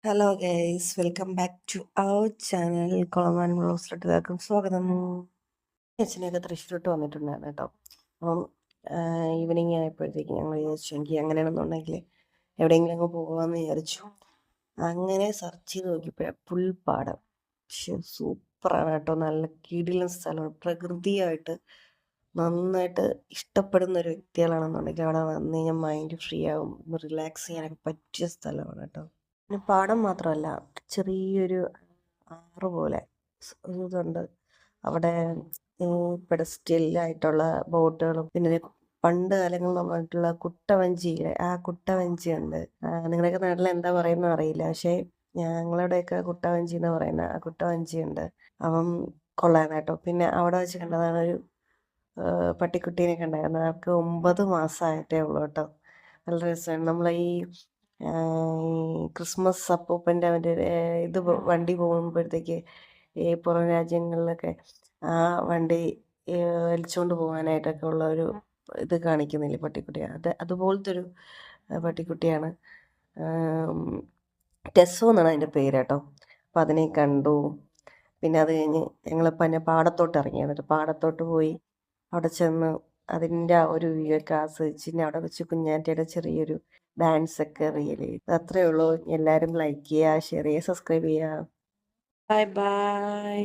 Hello guys, welcome back to our channel. Kulaman വ്ളോഗ്സിലോട്ട് എല്ലാവർക്കും സ്വാഗതം. അച്ഛനെയൊക്കെ തൃശ്ശൂരോട്ട് വന്നിട്ടുണ്ടായിരുന്നു കേട്ടോ. അപ്പം ഈവനിങ് ആയപ്പോഴത്തേക്ക് ഞങ്ങൾ വിചാരിച്ചു എനിക്ക് അങ്ങനെയാണെന്നുണ്ടെങ്കിൽ എവിടെയെങ്കിലും അങ്ങ് പോകാമെന്ന് വിചാരിച്ചു. അങ്ങനെ സെർച്ച് ചെയ്ത് നോക്കിയപ്പോഴാണ് പുൽപ്പാടം. പക്ഷെ സൂപ്പറാണ് കേട്ടോ, നല്ല കിടിലൻ സ്ഥലമാണ്. പ്രകൃതിയായിട്ട് നന്നായിട്ട് ഇഷ്ടപ്പെടുന്ന ഒരു വ്യക്തികളാണെന്നുണ്ടെങ്കിൽ അവിടെ വന്നു കഴിഞ്ഞാൽ മൈൻഡ് ഫ്രീ ആവും, റിലാക്സ് ചെയ്യാനൊക്കെ പറ്റിയ സ്ഥലമാണ് കേട്ടോ. പിന്നെ പാടം മാത്രമല്ല, ചെറിയൊരു ആറ് പോലെ ഇതുണ്ട് അവിടെ. പെഡസ്റ്റലായിട്ടുള്ള ബോട്ടുകളും പിന്നെ പണ്ട് കാലങ്ങളിൽ വന്നിട്ടുള്ള കുട്ടവഞ്ചിയിലെ ആ കുട്ടവഞ്ചിയുണ്ട്. നിങ്ങളുടെയൊക്കെ നാട്ടിൽ എന്താ പറയുന്നത് അറിയില്ല, പക്ഷേ ഞങ്ങളുടെയൊക്കെ കുട്ടവഞ്ചി എന്ന് പറയുന്ന ആ കുട്ടവഞ്ചിയുണ്ട്. അപ്പം കൊള്ളാം കേട്ടോ. പിന്നെ അവിടെ വെച്ച് കണ്ടതാണ് ഒരു പട്ടിക്കുട്ടീനെ കണ്ടായിരുന്നു. അവർക്ക് 9 മാസമായിട്ടേ ഉള്ളൂ കേട്ടോ. നല്ല രസമാണ്. നമ്മൾ ഈ ക്രിസ്മസ് അപ്പൂപ്പൻ്റെ അവൻ്റെ ഇത് വണ്ടി പോകുമ്പോഴത്തേക്ക് ഈ പുറം രാജ്യങ്ങളിലൊക്കെ ആ വണ്ടി വലിച്ചുകൊണ്ട് പോകാനായിട്ടൊക്കെ ഉള്ള ഒരു ഇത് കാണിക്കുന്നില്ലേ പട്ടിക്കുട്ടിയാണ്. അതുപോലത്തെ ഒരു പട്ടിക്കുട്ടിയാണ്. ടെസ്സോ എന്നാണ് അതിൻ്റെ പേര് കേട്ടോ. അപ്പം അതിനെ കണ്ടു. പിന്നെ അത് കഴിഞ്ഞ് ഞങ്ങൾ പിന്നെ പാടത്തോട്ട് ഇറങ്ങി. എന്നിട്ട് പാടത്തോട്ട് പോയി അവിടെ ചെന്ന് അതിൻ്റെ ആ ഒരു വ്യൂ ഒക്കെ ആസ്വദിച്ച് പിന്നെ അവിടെ വെച്ച് കുഞ്ഞാറ്റയുടെ ചെറിയൊരു ഡാൻസൊക്കെ റിയലി. അത്രയേ ഉള്ളൂ. എല്ലാവരും ലൈക്ക് ചെയ്യുക, ഷെയർ ചെയ്യുക, സബ്സ്ക്രൈബ് ചെയ്യുക. Bye bye.